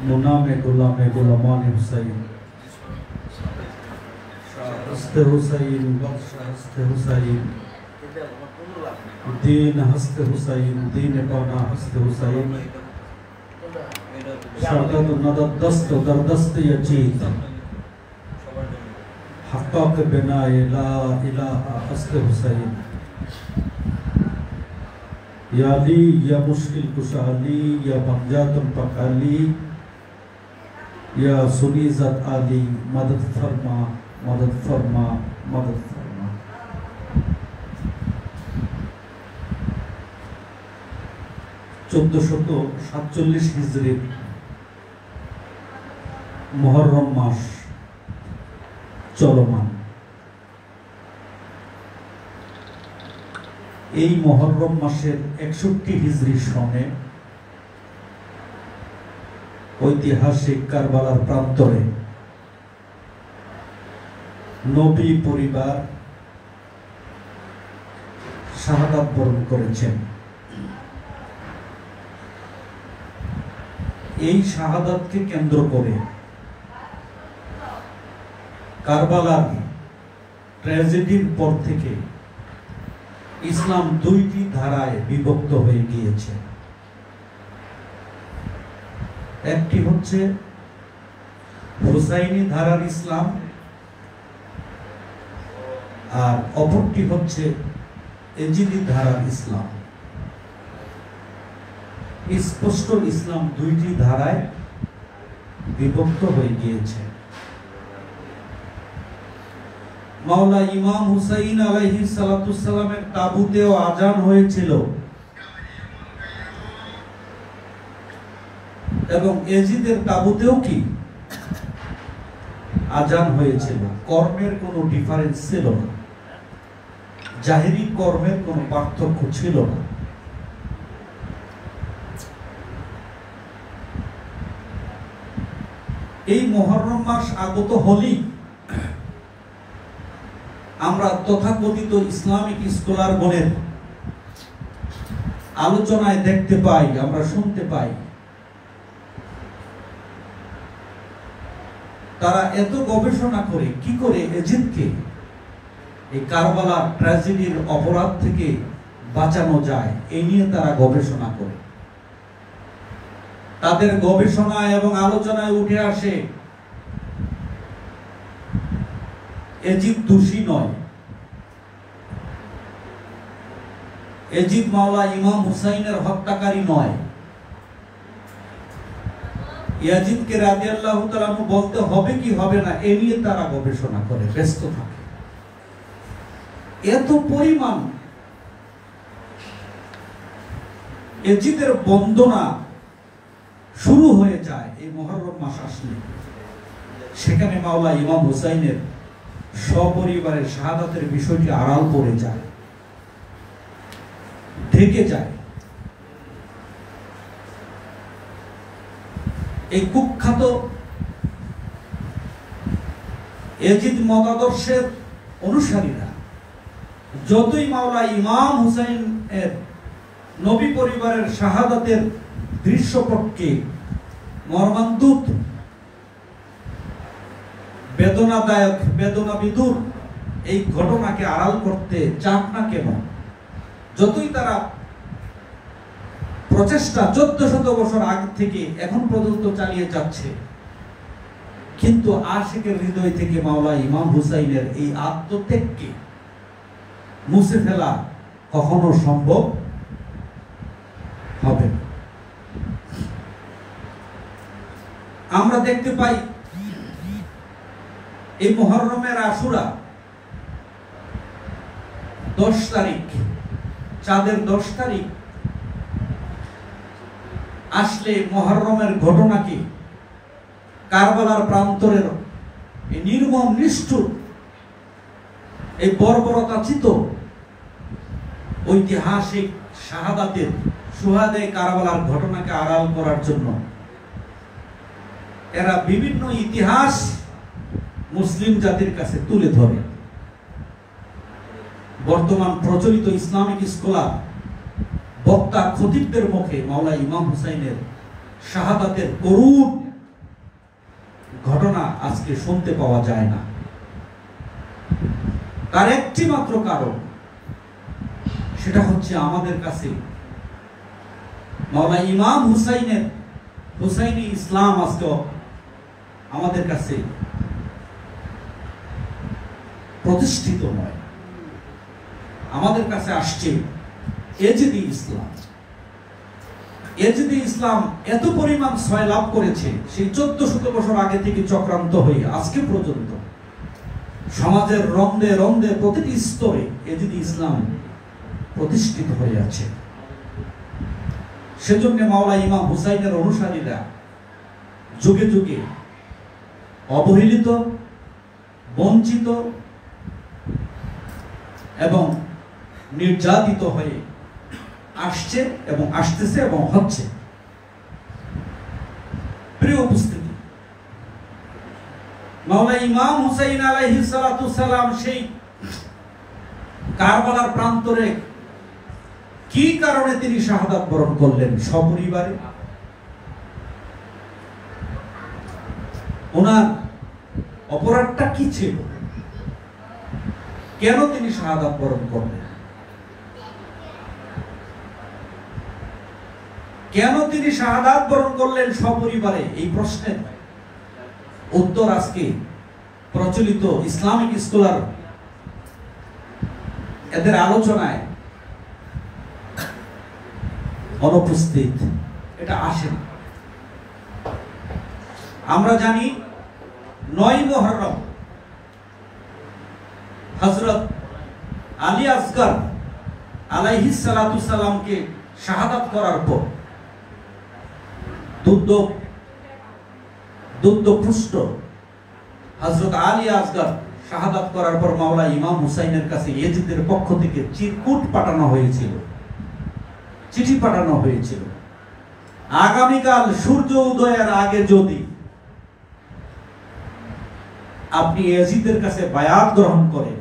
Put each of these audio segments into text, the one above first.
मुनामे गुलामे गुलामान हुसैन हस्ते हुसैन बख्श हस्ते हुसैन दीन हस्ते हुसैन दीन पाना हस्ते हुसैन शरदत नदत दस्त दर दस्त यजीत हक्का के बिनाए ला इलाहा हस्ते हुसैन या अली या मुश्किल कुशा अली या बंजातुल पक अली या सुनीज़त अली मदद फरमा मदद फरमा मदद फरमा। 1447 হিজরি মুহররম মাস চলমান। এই মুহররম মাসের 61 হিজরি সনে ঐতিহাসিক কারবালার প্রান্তরে নবী পরিবার শাহাদাত বরণ করেছেন। এই শাহাদাতকে কেন্দ্র করে কারবালার ট্র্যাজেডির পর থেকে ইসলাম দুইটি ধারায় বিভক্ত হয়ে গিয়েছে। একটি হচ্ছে হুসাইনি ধারার ইসলাম আর অপরটি হচ্ছে এজিদি ধারার ইসলাম। স্পষ্ট ইসলাম দুইটি ধারায় বিভক্ত হয়ে গিয়েছে। মাওলা ইমাম হুসাইন আলাইহিস সালাতুস সালামের তাবুতেও আজান হয়েছিল এবং এজিদের তাবুতেও কি আজান হয়েছিল। কর্মের কোনো ডিফারেন্স ছিল না, জাহেরি কর্মের কোনো পার্থক্য ছিল না। এই মুহররম মাস আগত হলেই আমরা তথাকথিত ইসলামিক স্কলারগণের আলোচনায় দেখতে পাই, আমরা শুনতে পাই, তারা এত গবেষণা করে কি করে এজিদকে এই কারবালার ট্র্যাজেডির অপরাধ থেকে বাঁচানো যায় এই নিয়ে তারা গবেষণা করে। তাদের গবেষণায় এবং আলোচনায় উঠে আসে এজিদ দোষী নয়, এজিদ মাওলা ইমাম হুসাইনের হত্যাকারী নয়, ইয়াজিদকে রাদিয়াল্লাহু তাআলা বলতে হবে কি হবে না এ নিয়ে তারা গবেষণা করে ব্যস্ত থাকে। এত পরিমাণ এজিদের বন্দনা শুরু হয়ে যায় এই মুহররম মাস আসলে। সেখানে মাওলা ইমাম হুসাইনের সপরিবারের শাহাদাতের বিষয়টি আড়াল পড়ে যায়, ঢেকে যায়। এই কুখ্যাত এজিদ মতাদর্শের অনুসারীরা যতই মাওলা ইমাম হুসাইন এর নবী পরিবারের শাহাদাতের দৃশ্যপটকে মর্মান্তুদ, বেদনাদায়ক, বেদনা বিদুর এই ঘটনাকে আড়াল করতে চাক না কেন, যতই তারা প্রচেষ্টা 1400 বছর আগে থেকে এখন পর্যন্ত চালিয়ে যাচ্ছে, কিন্তু আশিকের হৃদয় থেকে মাওলা ইমাম হুসাইনের এই আত্মত্যাগকে মুছে ফেলা কখনো সম্ভব হবে না। আমরা দেখতে পাই এই মুহররমের আশুরা 10 তারিখ, চাঁদের 10 তারিখ আসলে মুহররমের ঘটনাকে কারবালার প্রান্তরের এই নির্মম নিষ্ঠুর এই বর্বরতাচিত ঐতিহাসিক শাহাদাতের সুহাদে কারবালার ঘটনাকে আড়াল করার জন্য এরা বিভিন্ন ইতিহাস মুসলিম জাতির কাছে তুলে ধরে। বর্তমান প্রচলিত ইসলামিক স্কলার বক্তা খতিবদের মুখে মাওলা ইমাম হুসাইনের শাহাদাতের করুণ ঘটনা আজকে শুনতে পাওয়া যায় না। তার একটি মাত্র কারণ, সেটা হচ্ছে আমাদের কাছে মাওলানা ইমাম হুসাইনের হুসাইনি ইসলাম আজকে আমাদের কাছে প্রতিষ্ঠিত নয়। আমাদের কাছে আসছে এজিদি ইসলাম। এজিদি ইসলাম এত পরিমাণ ছয় লাভ করেছে, সেই 1400 বছর আগে থেকে চক্রান্ত হয়ে আজকে পর্যন্ত সমাজের রন্ধে রন্ধে প্রতিটি স্তরে এজিদি ইসলাম প্রতিষ্ঠিত হয়ে আছে। সেজন্য মাওলানা ইমাম হুসাইনের অনুসারীরা যুগে যুগে অবহেলিত, বঞ্চিত এবং নির্যাতিত হয়ে আসছে এবং আসতেছে এবং হচ্ছে। প্রিয় উপস্থিতি, মাওলানা ইমাম হুসাইন আলাইহিস সালাতু সালাম সেই কারবালার প্রান্তরে কি কারণে তিনি শাহাদাত বরণ করলেন সপরিবারে? ওনার অপরাধটা কি ছিল? কেন তিনি শাহাদাত বরণ করলেন? কেন তিনি শাহাদাত বরণ করলেন সপরিবারে? এই প্রশ্নের উত্তর আজকে প্রচলিত ইসলামিক স্কলার এদের আলোচনায় অনুপস্থিত, এটা আসে না। আমরা জানি 9 মুহররম হযরত আলী আসগর আলাইহিস সালাতু সালামকে শাহাদাত করার পর দুগ্ধপুষ্ট হযরত আলী আসগর শাহাদাত করার পর মাওলানা ইমাম হুসাইনের কাছে ইয়াজিদের পক্ষ থেকে চিরকুট পাঠানো হয়েছিল, চিঠি পাঠানো হয়েছিল। আগামীকাল সূর্য উদয়ের আগে যদি আপনি ইয়াজিদের কাছে বায়াত গ্রহণ করেন,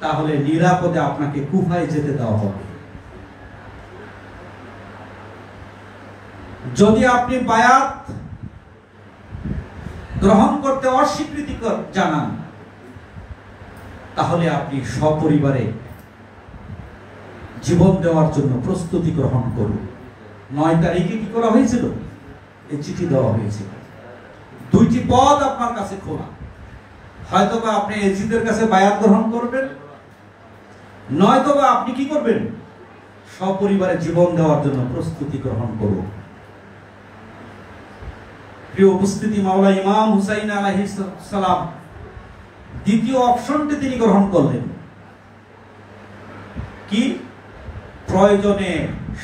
তাহলে নিরাপদে আপনাকে কুফায় যেতে দেওয়া হবে। যদি আপনি বায়াত গ্রহণ করতে অস্বীকৃতি জানান, তাহলে আপনি সপরিবারে জীবন দেওয়ার জন্য প্রস্তুতি গ্রহণ করুন। 9 তারিখে কি করা হয়েছিল? এই চিঠি দেওয়া হয়েছিল। 2টি পদ আপনার কাছে খোলা। হয়তোবা আপনি ইয়াজিদের কাছে বায়াত গ্রহণ করবেন, নয়তোবা আপনি কি করবেন? সপরিবারে জীবন দেওয়ার জন্য প্রস্তুতি গ্রহণ করুন। প্রিয় উপস্থিতি, মাওলানা ইমাম হুসাইন আলাইহিস সালাম দ্বিতীয় অপশনটি তিনি গ্রহণ করলেন কি? প্রয়োজনে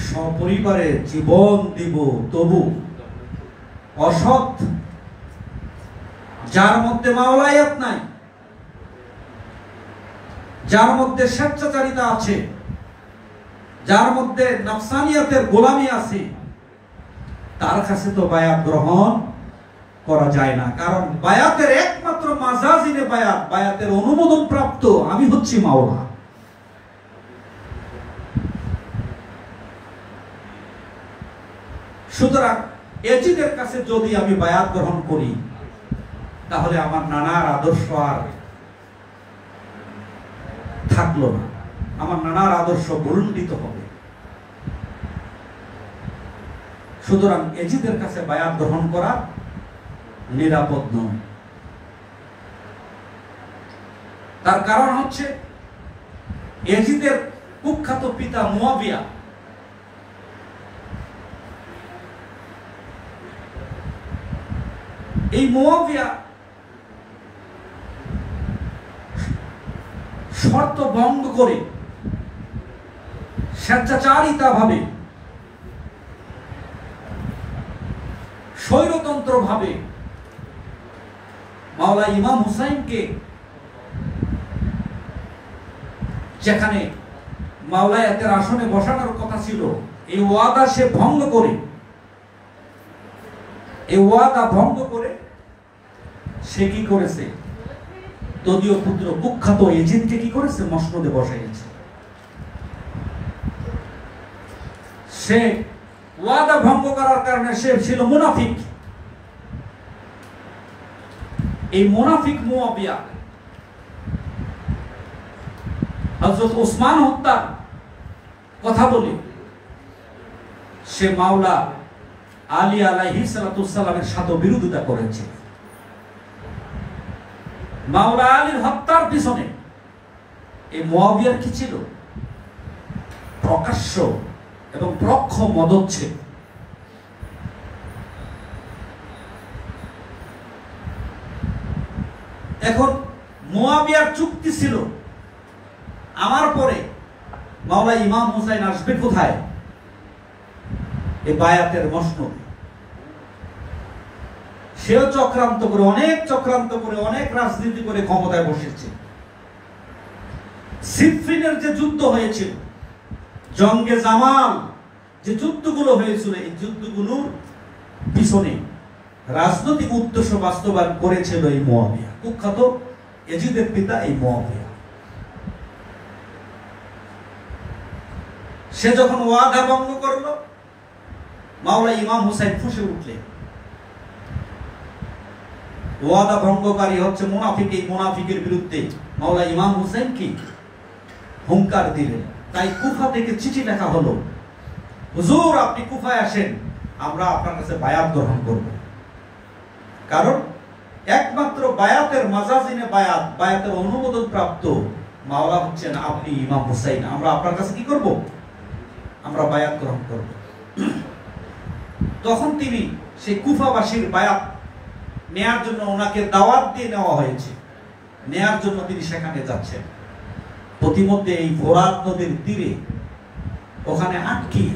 সপরিবারে জীবন দিব, তবু অসৎ, যার মধ্যে মাওলায়াত নাই, যার মধ্যে স্বেচ্ছাচারিতা আছে, যার মধ্যে নফসানিয়াতের গোলামি আছে, তার কাছে তো বায়াত গ্রহণ করা যায় না। কারণ বায়াতের একমাত্র মাজাজিনে বায়াত, বায়াতের অনুমোদন প্রাপ্ত আমি হচ্ছি মাওলা। সুতরাং ইয়াজিদের কাছে যদি আমি বায়াত গ্রহণ করি, তাহলে আমার নানার আদর্শ আর থাকলো না, আমার নানার আদর্শ বলুণ্ঠিত হবে। সুতরাং ইয়াজিদের কাছে বায়াত গ্রহণ করা নিরাপদ নয়। তার কারণ হচ্ছে ইয়াজিদের কুখ্যাত পিতা মুয়াবিয়া এই মুয়াবিয়া শর্ত ভঙ্গ করে স্বেচ্ছাচারিতা ভাবে, স্বৈরতন্ত্র ভাবে মাওলানা ইমাম হুসাইনকে, যেখানে মাওলায়াতের আসনে বসানোর কথা ছিল, এই ওয়াদা সে ভঙ্গ করে, এই ওয়াদা ভঙ্গ করে সে কি করেছে? তদীয় পুত্র কুখ্যাত ইয়াজিদকে কি করেছে? মসনদে বসাইছে। সে ওয়াদা ভঙ্গ করার কারণে সে ছিল মুনাফিক। এই মুনাফিক মুয়াবিয়া হযরত ওসমান হত্যার কথা বলে সে মাওলা আলী আলাইহিস সালামের সাথে বিরোধিতা করেছে। মাওলা আলীর হত্যার পিছনে এই মুয়াবিয়ার কি ছিল? প্রকাশ্য এবং প্রখ্য মদত ছিল। এখন মুয়াবিয়ার চুক্তি ছিল আমার পরে মাওলা ইমাম হুসাইন আসবে কোথায়? এই বায়াতের মসনদে। সেও চক্রান্ত করে, অনেক রাজনীতি করে ক্ষমতায় বসেছে। সিফিনের যে যুদ্ধ হয়েছিল, জঙ্গে জামাল যে যুদ্ধগুলো হয়েছিল, এই যুদ্ধগুলোর পিছনে রাজনৈতিক উদ্দেশ্য বাস্তবায়ন করেছিল এই মুয়াবিয়া। কুখ্যাত ইয়াজিদের পিতা এই মুয়াবিয়া। সে যখন ওয়াদা ভঙ্গ করলো, মাওলা ইমাম হুসাইন ফুঁসে উঠলেন। ওয়াদা ভঙ্গকারী হচ্ছে মুনাফিক। এই মুনাফিকের বিরুদ্ধে মাওলা ইমাম হুসাইন কি হুঙ্কার দিলেন। তাই কুফা থেকে চিঠি লেখা হলো, হুজুর আপনি কুফায় আসেন, আমরা আপনার কাছে বায়াত গ্রহণ করব। কারণ একমাত্র বায়াতের মাজাজিনে বায়াতের অনুমোদন প্রাপ্ত মাওলা হচ্ছেন আপনি ইমাম হুসাইন। আমরা আপনার কাছে কি করব? আমরা বায়াত গ্রহণ করব। তখন তিনি সেই কুফাবাসীর বায়াত নেয়ার জন্য ওনাকে দাওয়াত দিয়ে নেওয়া হয়েছে, নেয়ার জন্য তিনি সেখানে যাচ্ছেন। প্রতিমধ্যে এই ফোরাত নদীর তীরে ওখানে আটকিয়ে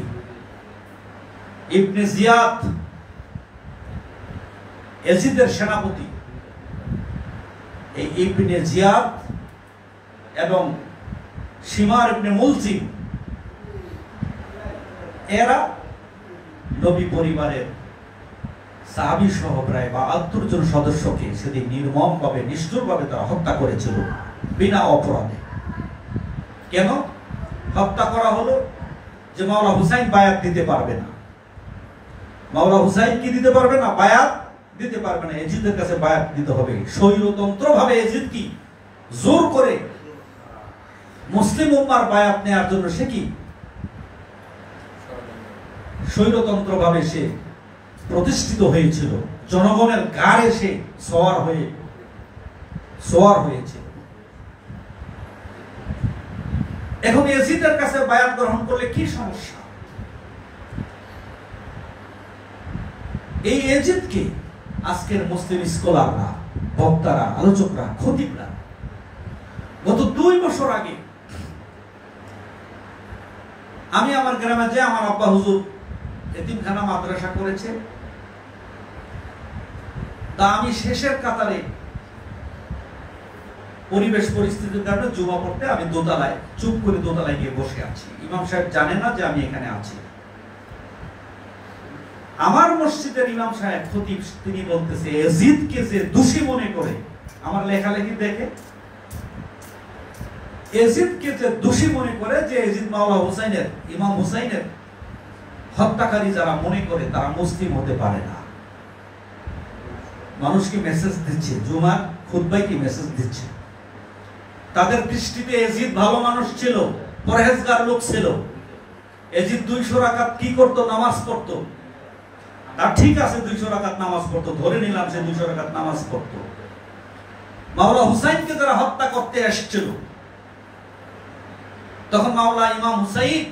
ইবনে জিয়াদ, ইয়াজিদের সেনাপতি, এই ইবনে জিয়াদ এবং শিমার ইবনে মুলজিম, এরা নবী পরিবারের সাহাবী সহ প্রায় ৭২ জন সদস্যকে সেদিন নির্মমভাবে, নিষ্ঠুরভাবে তারা হত্যা করেছিল বিনা অপরাধে। কেন হত্যা করা হলো? যে মাওলা হুসাইন বায়াত দিতে পারবে না। মাওলা হুসাইন কি দিতে পারবে না? বায়াত দিতে পারবে না। ইয়াজিদের কাছে বায়াত দিতে হবে। স্বৈরতন্ত্র ভাবে ইয়াজিদ কি জোর করে মুসলিম উম্মার বায়াত নেয়ার জন্য সে কি স্বৈরতন্ত্র ভাবে সে প্রতিষ্ঠিত হয়েছিল। জনগণের গাড়ে সে সওয়ার হয়েছে। এখন ইয়াজিদের কাছে বায়াত গ্রহণ করলে কি সমস্যা? এই ইয়াজিদকে আজকের মুসলিম স্কলাররা, বক্তারা, আলোচকরা, খতিবরা গত 2 বছর আগে আমি আমার গ্রামে যে আমার আব্বা হুজুর এতিমখানা মাদ্রাসা করেছে, তা আমি শেষের কাতারে পরিবেশ পরিস্থিতির কারণে জুমা পড়তে আমি দোতলায় চুপ করে দোতলায় গিয়ে বসে আছি। ইমাম সাহেব জানে না যে আমি এখানে আছি। আমার মসজিদের ইমাম সাহেব খতিব তিনি বলতেছে ইয়াজিদকে যে দোষী মনে করে, আমার লেখালেখি দেখে ইয়াজিদকে যে দোষী মনে করে, যে ইয়াজিদ মাওলা হুসাইনের, ইমাম হুসাইনের হত্যাকারী যারা মনে করে তারা মুসলিম হতে পারে না। মানুষকে মেসেজ দিচ্ছে, জুমার খুতবায় কি মেসেজ দিচ্ছে। তাদের দৃষ্টিতে ইয়াজিদ ভালো মানুষ ছিল, পরহেজগার লোক ছিল। ইয়াজিদ 200 রাকাত কি করত? নামাজ পড়তো। আর ঠিক আছে 200 রাকাত নামাজ পড়তো, ধরে নিলাম সে 200 রাকাত নামাজ পড়তো। মাওলা হুসাইনকে যারা হত্যা করতে এসেছিল, তখন মাওলা ইমাম হুসাইন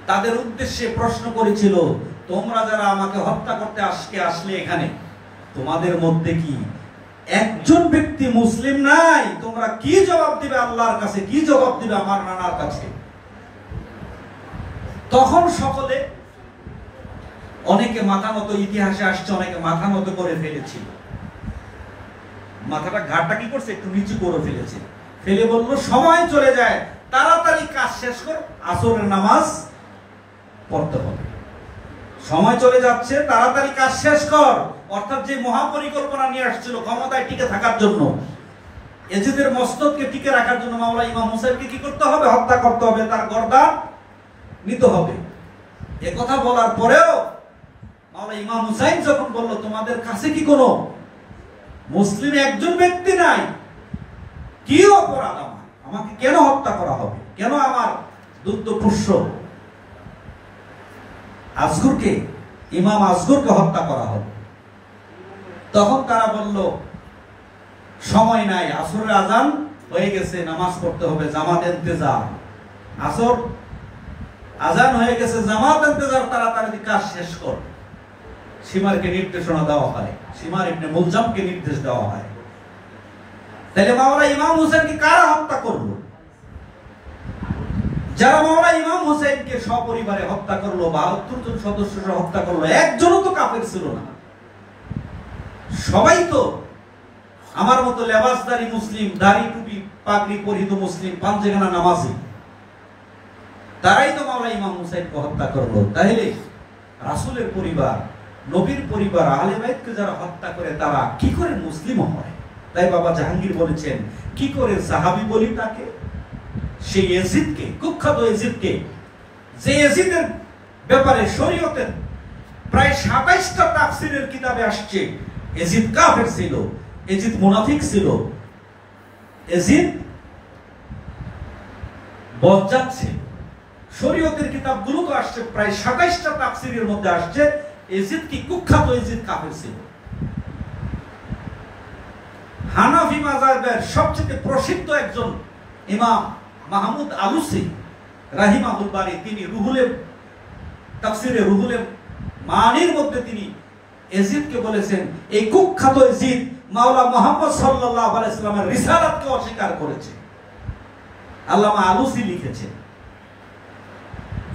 তাদের উদ্দেশ্যে প্রশ্ন করেছিল, তোমরা যারা আমাকে হত্যা করতে আসলে এখানে, তোমাদের মধ্যে কি একজন ব্যক্তি মুসলিম নাই? তোমরা কি জবাব দিবে আল্লাহর কাছে? কি জবাব দিবে আমার নানার কাছে? তখন সকলে, অনেকে মাথা নত, ইতিহাসে আসছে অনেকে মাথা নত করে ফেলেছিল, মাথাটা ঘাটটা কি করছে একটু নিচু করে ফেলেছে, ফেলে বলল সময় চলে যায়, তাড়াতাড়ি কাজ শেষ কর, আসরের নামাজ পড়তে হবে। সময় চলে যাচ্ছে, তাড়াতাড়ি কাজ শেষ কর। অর্থাৎ যে মহাপরিকল্পনা নিয়ে আসছিল ক্ষমতায় টিকে থাকার জন্য, ইয়াজিদের মস্তককে টিকে রাখার জন্য মাওলা ইমাম হুসাইনকে কি করতে হবে? হত্যা করতে হবে, তার গর্দান নিতে হবে। এ কথা বলার পরেও মাওলা ইমাম হুসাইন যখন বলল তোমাদের কাছে কি কোনো মুসলিম একজন ব্যক্তি নাই, কি অপরাধ আমার, আমাকে কেন হত্যা করা হবে, কেন আমার দুগ্ধ পুষ্য আসগরকে, ইমাম আসগরকে হত্যা করা হবে। তখন তারা বলল সময় নাই, আসরের আজান হয়ে গেছে, নামাজ পড়তে হবে, জামাত ইন্তেজার, আসর আজান হয়ে গেছে, জামাত ইন্তেজার, তাড়াতাড়ি কাজ শেষ কর। সীমারকে নির্দেশনা দেওয়া হয়, সীমার ইবনে মুলজামকে নির্দেশ দেওয়া হয়। তাহলে মাওলানা ইমাম হোসেনকে কারা হত্যা করলো? যারা মাওলানা ইমাম হোসেনকে সপরিবারে হত্যা করলো, 72 জন সদস্যরা হত্যা করলো, একজনও তো কাফের ছিল না। সবাই তো আমার মতো লেবাসদারি মুসলিম, দাড়ি টুপি পাগড়ি পরিহিত মুসলিম, পাঞ্জেখানা নামাজি, তারাই তো মাওলানা ইমাম হোসেনকে হত্যা করলো। তাহলে রাসূলের পরিবার, নবীর পরিবার, আহলে বাইতকে যারা হত্যা করে তারা কি করে মুসলিম হয়? তাই বাবা জাহাঙ্গীর বলেছেন, কি করে সাহাবী বলি তাকে? সেই ইয়াজিদকে, কুখ্যাত ইয়াজিদকে, যে ইয়াজিদের ব্যাপারে শরীয়তের প্রায় 27টা তাফসীরের কিতাবে আসছে ইয়াজিদ কাফের ছিল, ইয়াজিদ মুনাফিক ছিল, ইয়াজিদ বজ্জাত ছিল। শরীয়তের কিতাবগুলো তো আসছে, প্রায় 27টা তাফসীরের মধ্যে আসছে ইয়াজিদ কি কুখ্যাত ইয়াজিদ কাফের ছিল। হানাফি মাযহাবের সবচেয়ে প্রসিদ্ধ একজন ইমাম মাহমুদ আলুসি রাহিমাহুল বারী, তিনি রুহুলে তাফসীরে রুহুলে মানির মধ্যে তিনি ইয়াজিদকে বলেছেন, এই কুখ্যাত ইয়াজিদ মাওলানা মুহাম্মদ সাল্লাল্লাহু আলাইহি সাল্লামের রিসালাতকে অস্বীকার করেছে। আল্লামা আলুসি লিখেছেন,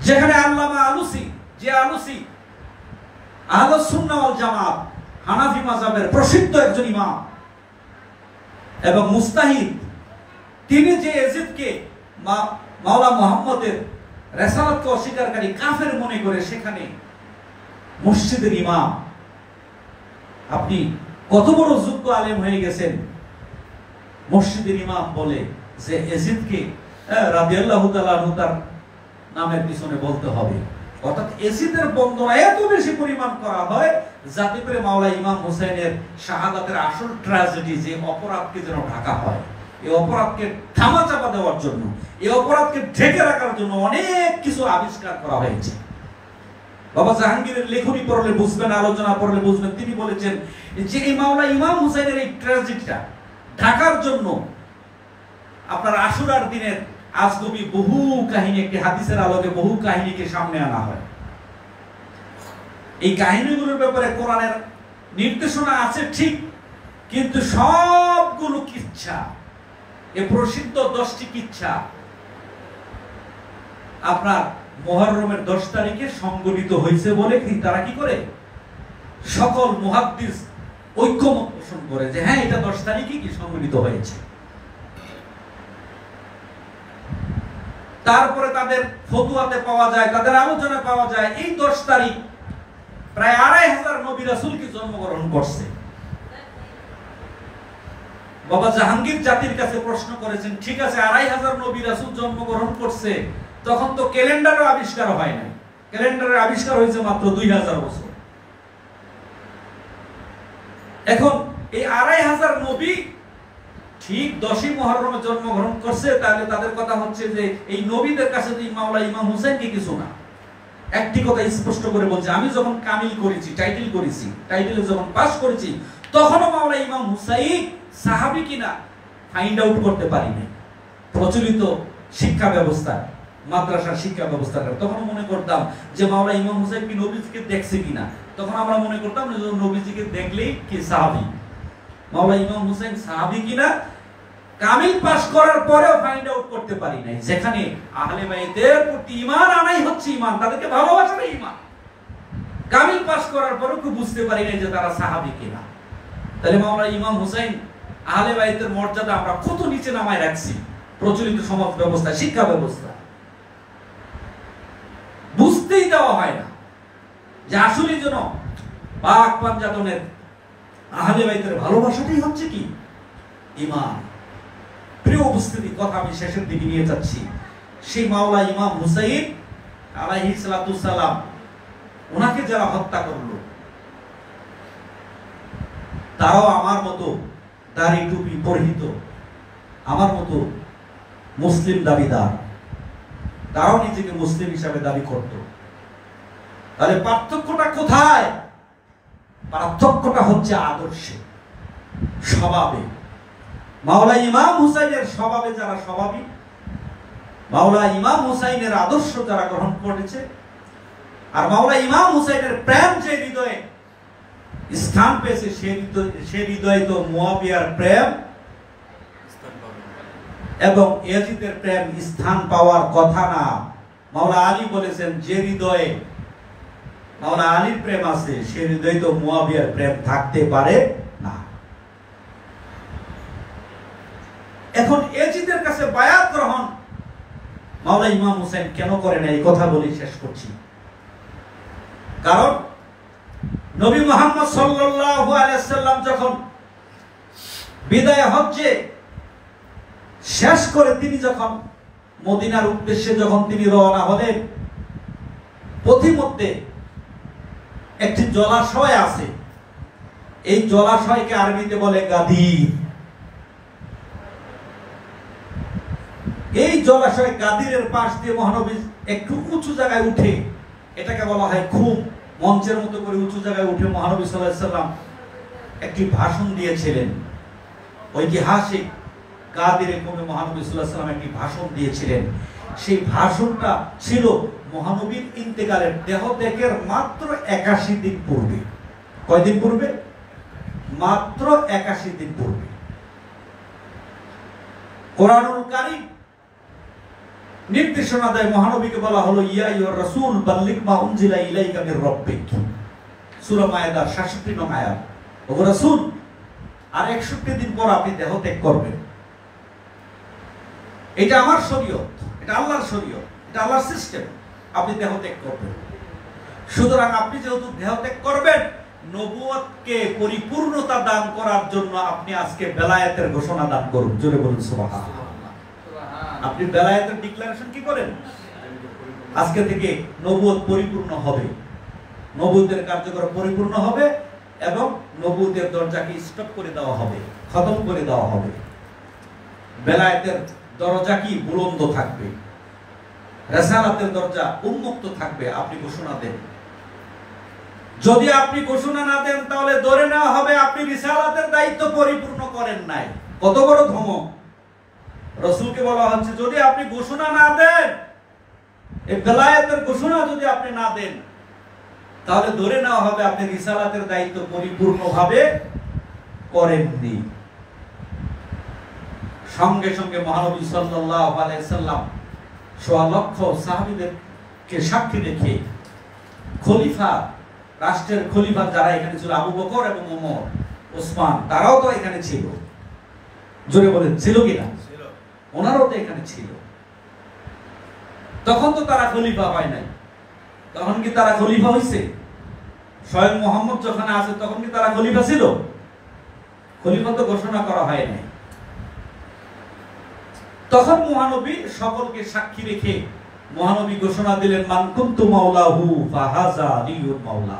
যেখানে আল্লামা আলুসি, যে আলুসি আহলুস সুন্নাহ ওয়াল জামাত হানাফি মাযহাবের প্রসিদ্ধ একজন ইমাম এবং মুস্তাহিদ, তিনি যে ইয়াজিদকে মাওলানা মুহাম্মদের রিসালাতকে অস্বীকারী কাফের মনে করে, সেখানে মসজিদের ইমাম, আপনি কত বড় যোগ্য আলেম হয়ে গেছেন, মসজিদের ইমাম বলে যে ইয়াজিদকে রাদিয়াল্লাহু তাআলা আনহু তার নামের পিছনে বলতে হবে। অর্থাৎ ইয়াজিদের বন্দনা এত বেশি পরিমাণ করা হয় যাতে করে মাওলানা ইমাম হোসেনের শাহাদাতের আসল ট্র্যাজেডি, যে অপরাধকে যেন ঢাকা হয়, এই অপরাধকে ধামাচাপা দেওয়ার জন্য, এই অপরাধকে ঢেকে রাখার জন্য অনেক কিছু আবিষ্কার করা হয়েছে। বাবা জাহাঙ্গীরের লেখনী পড়লে বুঝবেন, আলোচনা পড়লে বুঝবেন, তিনি বলেছেন যে এই মাওলানা ইমাম হোসেনের এই ট্র্যাজেডিটা ঢাকার জন্য আপনার আশুরার দিনের আজগবি বহু কাহিনী, একটি হাদিসের আলোকে বহু কাহিনীকে সামনে আনা হয়। এই কাহিনীগুলোর ব্যাপারে কোরআনের নির্দেশনা আছে ঠিক, কিন্তু সবগুলো কিচ্ছা, এই প্রসিদ্ধ 10টি কিচ্ছা আপনার মুহররমের 10 তারিখে সংগঠিত হয়েছে বলে তারা কি করে, সকল মুহাদ্দিস ঐক্যমত পোষণ করে যে হ্যাঁ এটা 10 তারিখে কি সংগঠিত হয়েছে। তারপরে তাদের ফতুয়াতে পাওয়া যায়, তাদের আলোচনা পাওয়া যায় এই 10 তারিখ প্রায় 2500 নবী রাসূল কি জন্মগ্রহণ করছে। বাবা জাহাঙ্গীর জাতির কাছে প্রশ্ন করেছেন, ঠিক আছে 2500 নবী রাসূল জন্মগ্রহণ করছে, তখন তো ক্যালেন্ডারের আবিষ্কার হয় নাই, ক্যালেন্ডারের আবিষ্কার হয়েছে মাত্র 2000 বছর। এখন এই 2500 নবী ঠিক 10ই মুহররমে জন্মগ্রহণ করছে, তাহলে তাদের কথা হচ্ছে যে এই নবীদের কাছে তো মাওলানা ইমাম হোসেন কি কিছু না। একটি কথা স্পষ্ট করে বলছে, আমি যখন কামিল করেছি, টাইটেল করেছি, টাইটেলে যখন পাস করেছি, তখনও মাওলানা ইমাম হুসাইন সাহাবী কিনা ফাইন্ড আউট করতে পারিনি। প্রচলিত শিক্ষা ব্যবস্থা, মাদ্রাসার শিক্ষা ব্যবস্থাটা, তখন মনে করতাম যে মাওলানা ইমাম হোসেন কি নবীজিকে দেখছে কিনা, তখন আমরা মনে করতাম যে নবীজিকে দেখলেই কি সাহাবী। মাওলানা ইমাম হোসেন সাহাবী কিনা কামিল পাস করার পরেও ফাইন্ড আউট করতে পারি নাই। যেখানে আহলে বাইতের প্রতি ঈমান আনাই হচ্ছে ঈমান, তাদেরকে ভালোবাসারই ঈমান, কামিল পাস করার পরেও কি বুঝতে পারি নাই যে তারা সাহাবী কিনা। তাহলে মাওলানা ইমাম হোসেন আহলে বাইতের মর্যাদা আমরা কত নিচে নামায় রাখছি প্রচলিত সমাজ ব্যবস্থা, শিক্ষা ব্যবস্থা। বুঝতেই দেওয়া হয় না যে আসলে যেন পাক পাঞ্জাতনের আহলে বাইতের ভালোবাসাটাই হচ্ছে কি ঈমান। প্রিয় উপস্থিতি, কথা আমি শেষের দিকে নিয়ে যাচ্ছি। সেই মাওলানা ইমাম হুসাইন আলাইহিস সালাতুস সালাম, ওনাকে যারা হত্যা করলো, তারাও আমার মতো দাড়ি টুপি পরিহিত, আমার মতো মুসলিম দাবিদার, তারাও নিজেকে মুসলিম হিসাবে দাবি করত। তাহলে পার্থক্যটা কোথায়? পার্থক্যটা হচ্ছে আদর্শে, স্বভাবে। মাওলা ইমাম হুসাইনের স্বভাবে যারা স্বভাবী, মাওলা ইমাম হুসাইনের আদর্শ যারা গ্রহণ করেছে, আর মাওলা ইমাম হুসাইনের প্রেম যে হৃদয়ে স্থান পেয়েছে, সে হৃদয়ে তো মুয়াবিয়ার প্রেম এবং ইয়াজিদের প্রেম স্থান পাওয়ার কথা না। মাওলা আলী বলেছেন, যে হৃদয়ে মাওলা আলীর প্রেম আছে, সে হৃদয়ে তো মুয়াবিয়ার প্রেম থাকতে পারে না। এখন ইয়াজিদের কাছে বায়াত গ্রহণ মাওলা ইমাম হুসাইন কেন করে না, এই কথা বলে শেষ করছি। কারণ নবী মুহাম্মদ সাল্লাল্লাহু আলাইহি ওয়াসাল্লাম যখন বিদায় হজ্জে শেষ করে তিনি যখন মদিনার উদ্দেশ্যে যখন তিনি রওনা হলেন, পথিমধ্যে একটি জলাশয় আছে। এই জলাশয়কে আরবিতে বলে গাদির। এই জলাশয় গাদিরের পাশ দিয়ে মহানবী একটু উঁচু জায়গায় উঠে, এটাকে বলা হয় খুব মঞ্চের মতো করে উঁচু জায়গায় উঠে মহানবী সাল্লাল্লাহু আলাইহি ওয়াসাল্লাম একটি ভাষণ দিয়েছিলেন। ঐতিহাসিক গাদিরে কমে মহানবী সাল্লাল্লাহু আলাইহি ওয়াসাল্লাম একটি ভাষণ দিয়েছিলেন। সেই ভাষণটা ছিল মহানবীর ইন্তেকালের দেহত্যাগের মাত্র 81 দিন পূর্বে। কয়দিন পূর্বে? মাত্র 81 দিন পূর্বে। কোরআনুল কারীম নির্দেশনা দেয়, মহানবীকে বলা হলো, ইয়া আইয়ুর রাসূল বাল্লিগ মা উনজিলা ইলাইকা মির রাব্বিক। সূরা মায়েদার 66 নং আয়াত। ও রাসূল, আর 61 দিন পর আপনি দেহত্যাগ করবেন। এটা আমার শরীয়ত, এটা আল্লাহর শরীয়ত, এটা আল্লাহর সিস্টেম। আপনি দেহত্যাগ করবেন। সুতরাং আপনি যেহেতু দেহত্যাগ করবেন, নবুয়তকে পরিপূর্ণতা দান করার জন্য আপনি আজকে বেলায়েতের ঘোষণা দান করুন। জোরে বলুন সুবহানাল্লাহ। আপনি বেলায়েতের ডিক্লারেশন কি করেন? আজকে থেকে নবুয়ত পরিপূর্ণ হবে, নবুয়তের কার্যক্রম পরিপূর্ণ হবে এবং নবুয়তের দরজাকে স্টপ করে দেওয়া হবে, খতম করে দেওয়া হবে। বেলায়েতের দরজা কি বুলন্দ থাকবে, রিসালাতের দরজা উন্মুক্ত থাকবে। আপনি ঘোষণা দেন। যদি আপনি ঘোষণা না দেন, তাহলে ধরে নেওয়া হবে আপনি রিসালাতের দায়িত্ব পরিপূর্ণ করেন নাই। কত বড় ধমক! রাসূলকে বলা হচ্ছে, যদি আপনি ঘোষণা না দেন, এই বেলায়েতের ঘোষণা যদি আপনি না দেন, তাহলে ধরে নেওয়া হবে আপনি রিসালাতের দায়িত্ব পরিপূর্ণভাবে করেননি। সঙ্গে সঙ্গে মহানবী সাল্লাল্লাহু আলাইহি সাল্লাম সোয়া লক্ষ সাহাবীদেরকে সাক্ষী রেখে খলিফা, রাষ্ট্রের খলিফা যারা এখানে ছিল, আবু বকর এবং ওমর, ওসমান, তারাও তো এখানে ছিল। জোরে বলেন, ছিল কিনা? ওনারাও তো এখানে ছিল। তখন তো তারা খলিফা হয় নাই। তখন কি তারা খলিফা হইছে? স্বয়ং মুহাম্মদ যখন আছে তখন কি তারা খলিফা ছিল? খলিফা তো ঘোষণা করা হয় নাই। তখন মহানবী সকলকে সাক্ষী রেখে মহানবী ঘোষণা দিলেন, মান কুনতু মাওলাহু ফাহাযা আলিয়ুল মাওলা।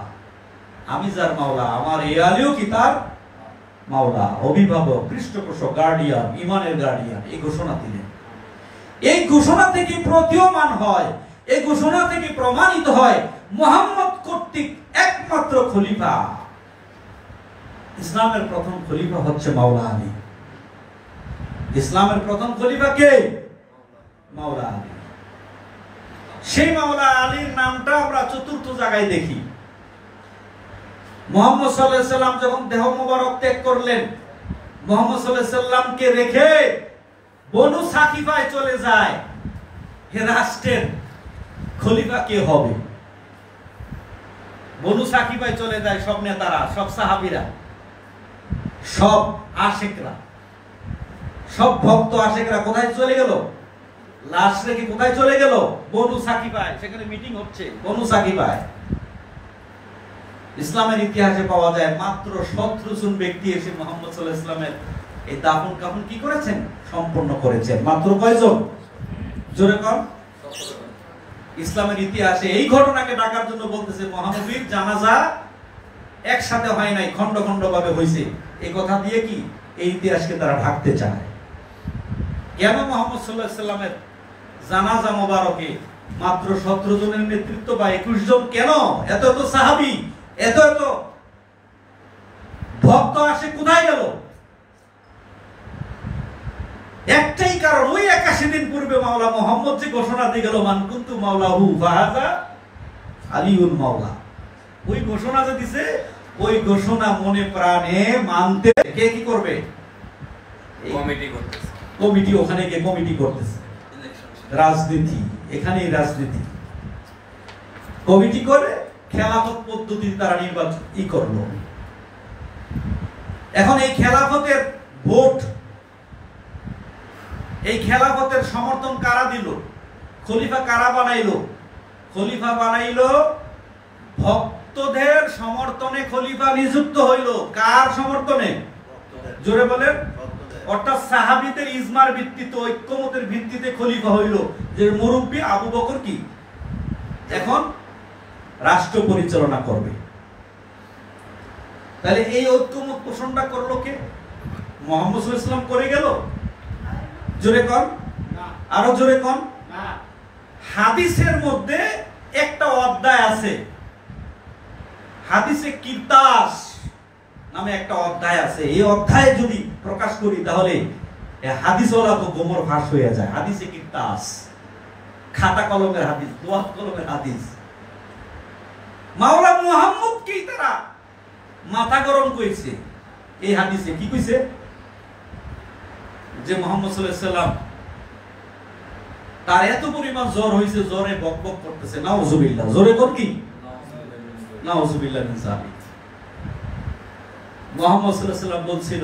আমি যার মাওলা, আমার এই আলীও কি তার মাওলা, অভিভাবক, পৃষ্ঠপোষক, গার্ডিয়ান, ঈমানের গার্ডিয়ান। এই ঘোষণা দিলেন। এই ঘোষণা থেকে প্রতীয়মান হয়, এই ঘোষণা থেকে প্রমাণিত হয় মুহাম্মদ কর্তৃক একমাত্র খলিফা, ইসলামের প্রথম খলিফা হচ্ছে মাওলা আলী। ইসলামের প্রথম খলিফা কে? মাওলা আলী। সেই মাওলা আলীর নামটা আমরা চতুর্থ জায়গায় দেখি। মুহাম্মদ সাল্লাল্লাহু আলাইহি সাল্লাম যখন দেহ মোবারক ত্যাগ করলেন, মুহাম্মদ সাল্লাল্লাহু আলাইহি সাল্লামকে রেখে বনু সাকিফায় চলে যায়। হে রাষ্ট্রের খলিফা কে হবে? বনু সাকিফায় চলে যায় সব নেতারা, সব সাহাবীরা, সব আশিকরা, সব ভক্ত আশিকরা কোথায় চলে গেল? লাশ রেখে কোথায় চলে গেল? বনু সাকিফায়। সেখানে মিটিং হচ্ছে বনু সাকিফায়। ইসলামের ইতিহাসে পাওয়া যায় মাত্র 17 জন ব্যক্তি এসে মুহাম্মদ সাল্লাল্লাহু আলাইহি ওয়াসাল্লামের এই দাফন কাফন কি করেছেন? সম্পন্ন করেছেন। মাত্র কয়জন? জোরে কর। ইসলামের ইতিহাসে এই ঘটনাকে ডাকার জন্য বলতেছে, মহানবীর জানাজা একসাথে হয় নাই, খন্ড খন্ড ভাবে হয়েছে, এই কথা দিয়ে কি এই ইতিহাসকে তারা ঢাকতে চায়। কেন মুহাম্মদ সাল্লাল্লাহু আলাইহি সাল্লামের জানাজা মোবারকে মাত্র 17 জনের নেতৃত্ব বা 21 জন, কেন এত এত সাহাবী, এত এত ভক্ত আসে, কোথায় গেল? একটাই কারণ, ওই 81 দিন পূর্বে মাওলা মুহাম্মদ যে ঘোষণা দিয়ে গেল, মান কুনতু মাওলাহু ফাহাযা আলিউল মাওলা, ওই ঘোষণা যে দিছে, ওই ঘোষণা মনে প্রাণে মানতে কে কি করবে? কমিটি করতেছে, কমিটি, ওখানে গিয়ে কমিটি করতেছে, রাজনীতি, এখানেই রাজনীতি কমিটি করে খেলাফত পদ্ধতি তারা নির্বাচন করলো। এখন এই খেলাফতের ভোট, এই খেলাফতের সমর্থন কারা দিল? খলিফা কারা বানাইলো? খলিফা বানাইলো ভক্তদের সমর্থনে খলিফা নিযুক্ত হইল। কার সমর্থনে? জোরে বলেন। অর্থাৎ সাহাবীদের ইজমার ভিত্তিতে, ঐক্যমতের ভিত্তিতে খলিফা হইল, যে মুরব্বী আবু বকর কি এখন রাষ্ট্র পরিচালনা করবে। তাহলে এই ঐক্যমত পোষণটা করলো কে? মুহাম্মদ সাল্লাল্লাহু আলাইহি ওয়াসাল্লাম করে গেল? জোরে কন, আরো জোরে কন। হাদিসের মধ্যে একটা অধ্যায় আছে, হাদিসে কিরতাস নামে একটা অধ্যায় আছে। এই অধ্যায়ে যদি প্রকাশ করি তাহলে হাদিসওয়ালা তো গোমর ফাঁস হয়ে যায়। হাদিসে কিরতাস, খাতা কলমের হাদিস, দোয়াত কলমের হাদিস। মাওলা মুহাম্মদ কি তারা মাথা গরম কইছে এই হাদিসে। কি কইছে? যে মুহাম্মদ সাল্লাল্লাহু আলাইহি ওয়াসাল্লাম তার এত পরিমাণ জ্বর হইছে, জ্বরে বকবক করতেছে। নাউজুবিল্লাহ, জোরে কর কি? নাউজুবিল্লাহ মিন যালিক। মুহাম্মদ সাল্লাল্লাহু আলাইহি ওয়াসাল্লাম বলছিল,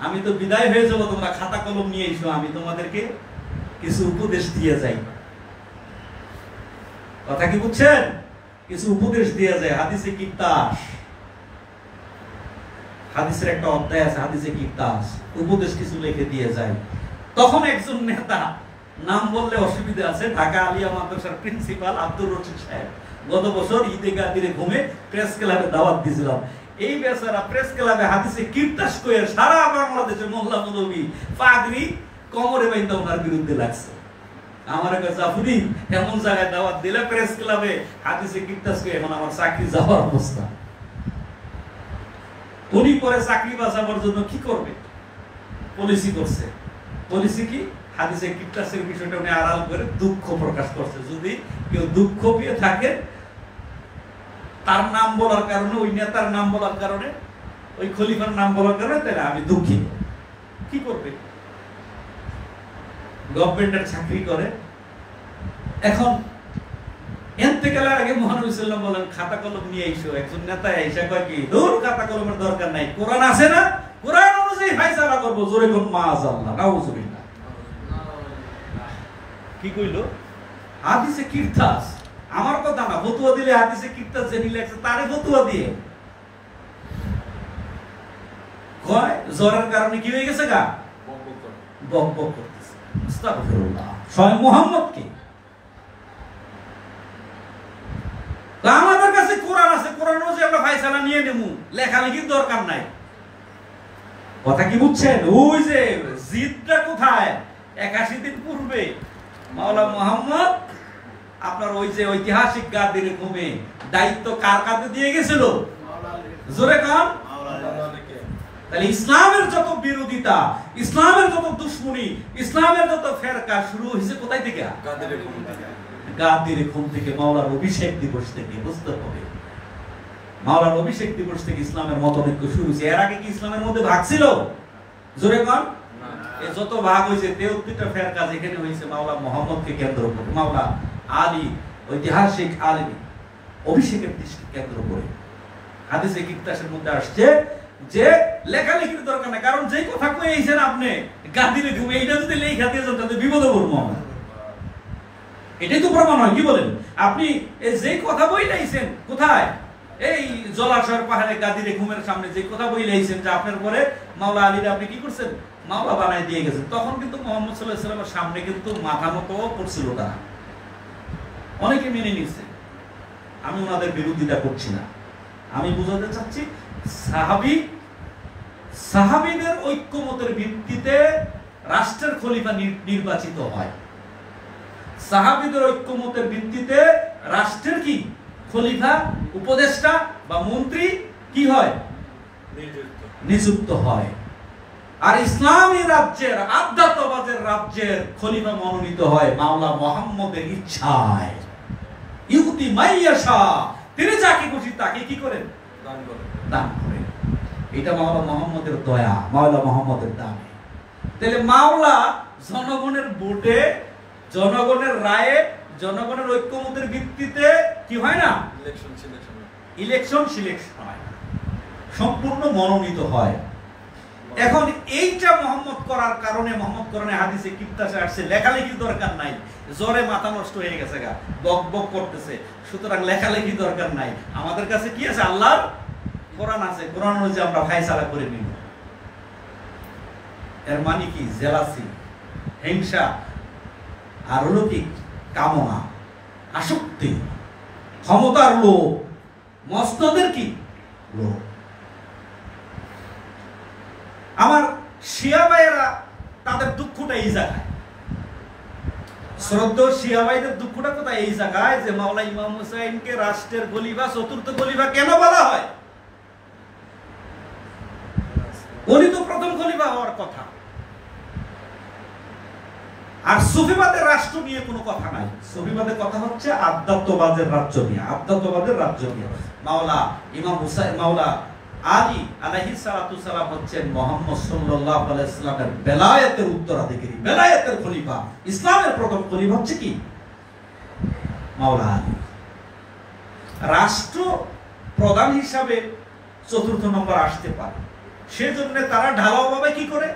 আমি তো বিদায় হয়ে যাব, তোমরা খাতা কলম নিয়ে এসো, আমি তোমাদেরকে কিছু উপদেশ দিয়ে যাই। কথা কি বুঝছেন? কিছু উপদেশ দিয়ে যায়। হাদিসে কিরতাস, হাদিসের একটা অধ্যায় আছে, হাদিসে কিরতাস, উপদেশ কিছু লিখে দিয়ে যায়। তখন একজন নেতা, নাম বললে অসুবিধা আছে, ঢাকা আলিয়া মাদ্রাসার প্রিন্সিপাল আব্দুর রশিদ সাহেব, গত বছর ঈদে গাদিরে ঘুমে প্রেস ক্লাবে দাওয়াত দিয়েছিলাম। এই বেচারা প্রেস ক্লাবে হাদিসে কিরতাস কয়ে সারা বাংলাদেশের মোল্লা মুলবি পাগড়ি কোমরে বাইন্দা ওনার বিরুদ্ধে লাগছে। আমার কাছে জাফরি এমন জায়গায় দাওয়াত দিলে প্রেস ক্লাবে হাদিসে কিরতাস কয়ে, এখন আমার চাকরি যাওয়ার অবস্থা। উনি পরে চাকরি বাঁচাবার জন্য কি করবে? পলিসি করছে। পলিসি কি? হাদিসে কিরতাসের বিষয়টা উনি আড়াল করে দুঃখ প্রকাশ করছে। যদি কেউ দুঃখ পেয়ে থাকে তার নাম বলার কারণে, ওই নেতার নাম বলার কারণে, ওই খলিফার নাম বলার কারণে, তাহলে আমি দুঃখিত। কি করবে? গভর্নমেন্টের চাকরি করে। এখন এতেকালের আগে মহানবী সাল্লাল্লাহু আলাইহি ওয়াসাল্লাম বলেন, খাতা কলম নিয়ে আইসো। একজন নেতা আইসা কয় কি, দূর, খাতা কলমের দরকার নাই, কোরআন আছে না, কোরআন অনুযায়ী ফায়সালা করব। জোরে কোন মাআযাল্লাহ, নাউযুবিল্লাহ। কি কইলো? হাদিসে কিরতাস, আমার কথা না, ফতোয়া দিলে হাদিসে কিরতাস জেনে লেখছে তারে ফতোয়া দিয়ে কয় জ্বরের কারণে কি হয়ে গেছে গা, বকবক করতেছে। আস্তাগফিরুল্লাহ। স্বয়ং মুহাম্মদ কি? আমাদের কাছে কোরআন আছে, কোরআন অনুযায়ী আমরা ফায়সালা নিয়ে নেবো, লেখালেখির দরকার নাই। কথা কি বুঝছেন? ওই যে জিদটা কোথায়? 81 দিন পূর্বে মাওলা মুহাম্মদ আপনার ওই যে ঐতিহাসিক গাদির ঘুমে দায়িত্ব কার কাঁধে দিয়ে গেছিল? জোরে কান। তাহলে ইসলামের যত বিরোধিতা, ইসলামের যত দুশ্মনী, ইসলামের যত ফেরকা শুরু হয়েছে কোথায় থেকে? গাদির ঘুম থেকে, মাওলার অভিষেক দিবস থেকে। বুঝতে হবে, মাওলার অভিষেক দিবস থেকে ইসলামের মতনৈক্য শুরু হয়েছে। এর আগে কি ইসলামের মধ্যে ভাগ ছিল? জোরে কান। যত ভাগ হয়েছে 33টা ফেরকা যেখানে হয়েছে মাওলা মুহাম্মদকে কেন্দ্র করে, মাওলা আলী ঐতিহাসিক আলী অভিষেকের দৃষ্টি কেন্দ্র করে। হাদিসে কিরতাসের মধ্যে আসছে যে লেখালেখির দরকার নাই, কারণ যেই কথা কয়ে আইছেন আপনি গাদিরে ঘুমে, এইটা যদি লেখা দিয়ে যান তাহলে বিপদে পড়বো আমরা। এটাই তো প্রমাণ হয়। কি বলেন আপনি? যে কথা বইলে আইছেন কোথায়? এই জলাশয়ের পাহাড়ে গাদিরে ঘুমের সামনে যে কথা বইলে আইছেন যে আপনার পরে মাওলা আলীর আপনি কি করছেন? মাওলা বানায় দিয়ে গেছেন। তখন কিন্তু মুহাম্মদ সাল্লাল্লাহু আলাইহি ওয়াসাল্লামের সামনে কিন্তু মাথা মতো পড়ছিল তারা, অনেকে মেনে নিচ্ছে। আমি ওনাদের বিরোধিতা করছি না, আমি বুঝাতে চাচ্ছি সাহাবীদের ঐক্যমতের ভিত্তিতে রাষ্ট্রের খলিফা নির্বাচিত হয়। সাহাবীদের ঐক্যমতের ভিত্তিতে রাষ্ট্রের কি খলিফা, উপদেষ্টা বা মন্ত্রী কি হয়? নিযুক্ত হয়। আর ইসলামী রাজ্যের, আধ্যাত্মবাদের রাজ্যের খলিফা মনোনীত হয় মাওলা মুহাম্মদের ইচ্ছায়। ইউতি মাইয়াশা, তিনি যাকে খুশি তাকে কি করেন? দান করেন। এটা মাওলা মুহাম্মদের দয়া, মাওলা মুহাম্মদের দান। তাহলে মাওলা জনগণের ভোটে, জনগণের রায়ে, জনগণের ঐক্যমতের ভিত্তিতে কি হয় না? ইলেকশন সিলেকশন হয়, সম্পূর্ণ মনোনীত হয়। এখন এইটা মোহাম্মদ করার কারণে, মোহাম্মদ কোরআনে হাদিসে কিতাবে আসছে লেখালেখি দরকার নাই, জ্বরে মাথা নষ্ট হয়ে গেছে গা, বক বক করতেছে, সুতরাং লেখালেখি দরকার নাই। আমাদের কাছে কি আছে? আল্লাহর কোরআন আছে, কোরআন অনুযায়ী আমরা ফায়সালা করে নিব। এর মানে কি? জেলাসি, হিংসা, আর হলো কি কামনা, আসক্তি, ক্ষমতার লোভ, মস্তদের কি লোভ। আমার শিয়া ভাইয়েরা তাদের দুঃখটা এই জায়গায়, শ্রদ্ধেয় শিয়া ভাইদের দুঃখটা কোথায়? এই জায়গায় যে মাওলা ইমাম হুসাইনকে রাষ্ট্রের খলিফা, চতুর্থ খলিফা কেন বলা হয়? উনি তো প্রথম খলিফা হওয়ার কথা। আর সুফিবাদের রাষ্ট্র নিয়ে কোনো কথা নাই। সুফিবাদের কথা হচ্ছে আধ্যাত্মবাদের রাজ্য নিয়ে, আধ্যাত্মবাদের রাজ্য নিয়ে। মাওলা ইমাম হুসাইন, মাওলা আলী আলাইহিস সালাতু সালাম হচ্ছেন মুহাম্মদ সাল্লাল্লাহু আলাইহি ওয়াসাল্লামের বেলায়েতের উত্তরাধিকারী, বেলায়েতের খলিফা। ইসলামের প্রথম খলিফা হচ্ছে কি? মাওলা আলী। রাষ্ট্র প্রধান হিসাবে চতুর্থ নম্বর আসতে পারে, সেজন্য তারা ঢালাও ভাবে কি করে?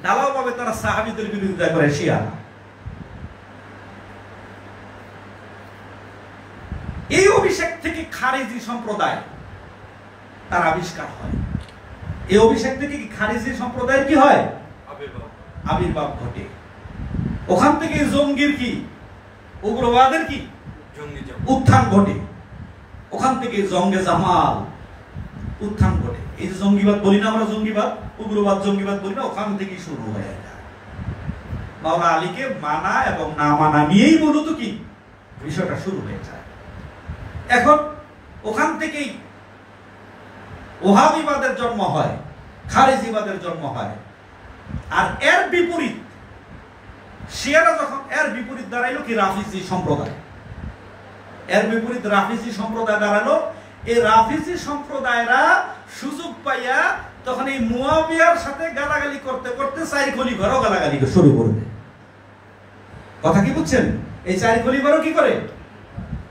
ঢালাও ভাবে তারা সাহাবীদের বিরোধিতা করে। শিয়ারা এই অভিষেক থেকে খারিজি সম্প্রদায় তার আবিষ্কার হয়। এই অভিষেক থেকে কি খারিজি সম্প্রদায়ের কি হয়? আবির্ভাব ঘটে। ওখান থেকে জঙ্গির কি, উগ্রবাদের কি উত্থান ঘটে। ওখান থেকে জঙ্গে জামাল উত্থান ঘটে। এই যে জঙ্গিবাদ বলি না আমরা, জঙ্গিবাদ, উগ্রবাদ, জঙ্গিবাদ বলি না, ওখান থেকে শুরু হয়ে যায়। মাওলা আলীকে মানা এবং না মানা নিয়েই মূলত কি বিষয়টা শুরু হয়ে যায়। এখন ওখান থেকেই ওহাবিবাদের জন্ম হয়, খারিজিবাদের জন্ম হয়। আর এর বিপরীত শিয়ারা যখন এর বিপরীত দাঁড়াইলো কি? রাফিজি সম্প্রদায়। এর বিপরীত রাফিজি সম্প্রদায় দাঁড়ালো। এই রাফিজি সম্প্রদায়রা সুযোগ পাইয়া তখন এই মুয়াবিয়ার সাথে গালাগালি করতে করতে চার খলিফারও গালাগালি শুরু করবে। কথা কি বুঝছেন? এই চার খলিফারও কি করে?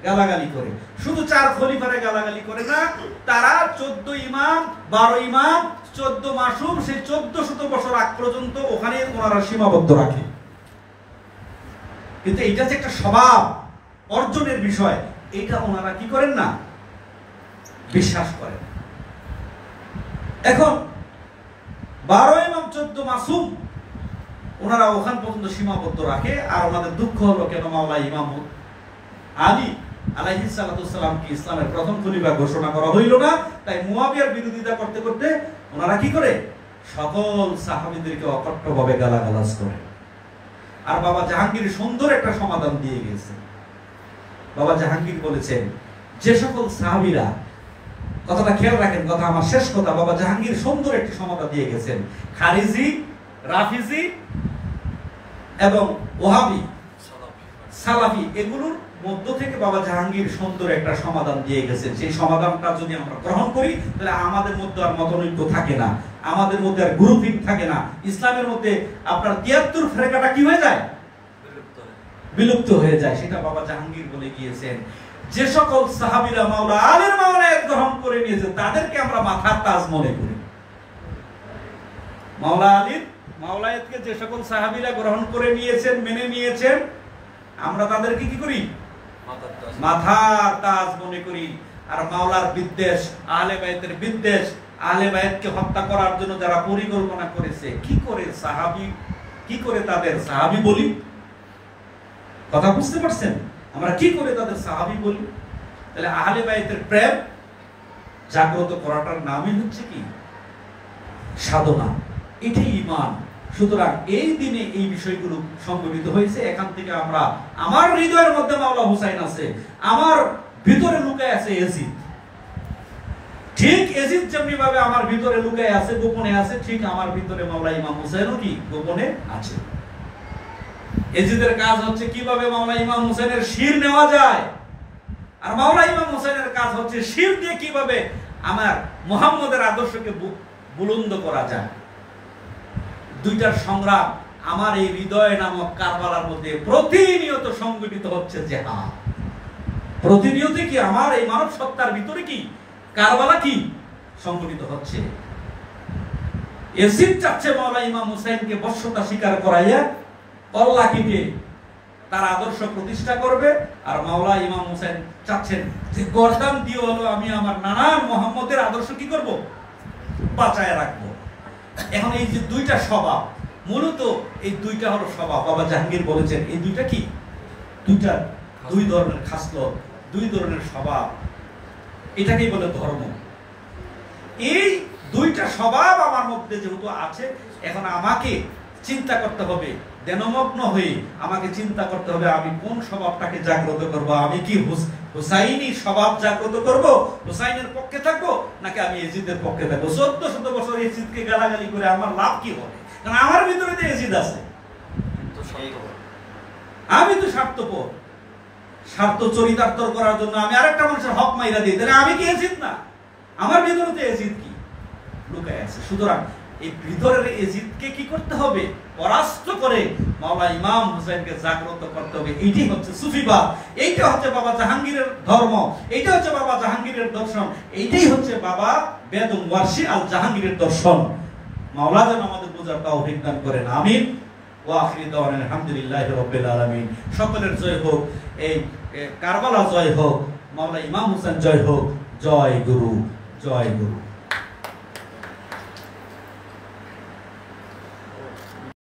গালাগালি করে। শুধু চার খলিফারে গালাগালি করে না, তারা 14 ইমাম, 12 ইমাম, 14 মাসুম, সেই 1400 বছর আগ পর্যন্ত ওখানে ওনারা সীমাবদ্ধ রাখে। কিন্তু এটা যে একটা স্বভাব অর্জনের বিষয়, এটা ওনারা কি করেন না, বিশ্বাস করেন। এখন 12 ইমাম, 14 মাসুম ওনারা ওখান পর্যন্ত সীমাবদ্ধ রাখে। আর ওনাদের দুঃখ হলো কেন মাওলা ইমাম আলী আলাইহিস সালাতু সালাম কি ইসলামের প্রথম খলিফা ঘোষণা করা হইল না। তাই মুয়াবিয়ার বিরোধিতা করতে করতে ওনারা কি করে? সকল সাহাবীদেরকে অকট্টভাবে গালাগালাজ করে। আর বাবা জাহাঙ্গীর সুন্দর একটা সমাধান দিয়ে গেছে। বাবা জাহাঙ্গীর বলেছেন, যে সকল সাহাবীরা, কথাটা খেয়াল রাখেন, কথা আমার শেষ কথা, বাবা জাহাঙ্গীর সুন্দর একটি সমাধান দিয়ে গেছেন। খারিজি, রাফিজি এবং ওহাবি, সালাফি, এগুলোর মধ্য থেকে বাবা জাহাঙ্গীর সুন্দর একটা সমাধান দিয়ে গেছেন। সেই সমাধানটা যদি আমরা গ্রহণ করি তাহলে আমাদের মধ্যে আর মতনৈক্য থাকে না, আমাদের মধ্যে আর গ্রুপিং থাকে না। ইসলামের মধ্যে আপনার 73 ফেরেকাটা কি হয়ে যায়? বিলুপ্ত হয়ে যায়। সেটা বাবা জাহাঙ্গীর বলে গিয়েছেন। যে সকল সাহাবীরা মাওলা আলীর মাওলায়াত গ্রহণ করে নিয়েছে তাদেরকে আমরা মাথার তাজ মনে করি। মাওলা আলীর মাওলায়াতকে যে সকল সাহাবীরা গ্রহণ করে নিয়েছেন, মেনে নিয়েছেন, আমরা তাদেরকে কি করি? মাথার তাজ মনে করি। আর মাওলার বিদ্বেষ, আহলে বাইতের বিদ্বেষ, আহলে বাইতকে হত্যা করার জন্য যারা পরিকল্পনা করেছে, কি করে সাহাবী, কি করে তাদের সাহাবী বলি? কথা বুঝতে পারছেন? আমরা কি করে তাদের সাহাবী বলি? তাহলে আহলে বাইতের প্রেম জাগ্রত করাটার নামই হচ্ছে কি সাধনা, এটাই ঈমান। সুতরাং এই দিনে এই বিষয়গুলো সংগঠিত হয়েছে। এখান থেকে আমরা, আমার হৃদয়ের মধ্যে মাওলা হুসাইন আছে, আমার ভিতরে লুকায় আছে এজিদ। ঠিক এজিদ যেমনি ভাবে আমার ভিতরে লুকায় আছে, গোপনে আছে, ঠিক আমার ভিতরে মাওলা ইমাম হুসাইনও কি গোপনে আছে। এজিদের কাজ হচ্ছে কিভাবে মাওলা ইমাম হুসাইনের শির নেওয়া যায়, আর মাওলা ইমাম হুসাইনের কাজ হচ্ছে শির দিয়ে কিভাবে আমার মুহাম্মদের আদর্শকে বুলন্দ করা যায়। দুইটার সংগ্রাম আমার এই হৃদয় নামক কারবালার মধ্যে প্রতিনিয়ত সংগঠিত হচ্ছে। জিহাদ প্রতিনিয়ত কি আমার এই মানব সত্তার ভিতরে কি কারবালা কি সংগঠিত হচ্ছে। এজিদ চাচ্ছে মাওলা ইমাম হুসাইনকে বশ্যতা স্বীকার করাইয়া কল্লাকিতে তার আদর্শ প্রতিষ্ঠা করবে, আর মাওলা ইমাম হুসাইন চাচ্ছেন যে গর্দান দিয়ে হলো আমি আমার নানা মুহাম্মদের আদর্শ কি করব, বাঁচায় রাখবো। এখন এই যে দুইটা স্বভাব, মূলত এই দুইটা হলো স্বভাব। বাবা জাহাঙ্গীর বলেছেন এই দুইটা কি, দুই ধরনের খাসলত, দুই ধরনের স্বভাব, এটাকেই বলে ধর্ম। এই দুইটা স্বভাব আমার মধ্যে যেহেতু আছে, এখন আমাকে চিন্তা করতে হবে, ধ্যানমগ্ন হয়ে আমাকে চিন্তা করতে হবে আমি কোন স্বভাবটাকে জাগ্রত করব। আমি কি হুসাইনি স্বভাব জাগ্রত করব, হুসাইনের পক্ষে থাকবো, নাকি আমি এজিদের পক্ষে থাকবো। 1400 বছর এজিদকে গালাগালি করে আমার লাভ কি হবে? কারণ আমার ভিতরে তো এজিদ আছে, আমি তো স্বার্থপর, স্বার্থ চরিতার্থ করার জন্য আমি আরেকটা মানুষের হক মাইরা দিই, তাহলে আমি কি এজিদ না? আমার ভিতরে তো এজিদ কি লুকায় আছে। সুতরাং এই ভিতরের এজিদকে কি করতে হবে, পরাস্ত করে মাওলা ইমাম হুসাইনকে জাগ্রত করতে হবে। এইটাই হচ্ছে সুফিবাদ, এইটা হচ্ছে বাবা জাহাঙ্গীরের ধর্ম, এইটা হচ্ছে বাবা জাহাঙ্গীরের দর্শন, এইটাই হচ্ছে বাবা বেদম ওয়ারশি আল জাহাঙ্গীরের দর্শন। মাওলা যেন আমাদের বোঝার তৌফিক দান করেন, আমিন। ওয়া আখিরি দাওয়ানা আলহামদুলিল্লাহি রাব্বিল আলামিন। সকলের জয় হোক, এই কারবালা জয় হোক, মাওলা ইমাম হুসাইন জয় হোক। জয় গুরু, জয় গুরু।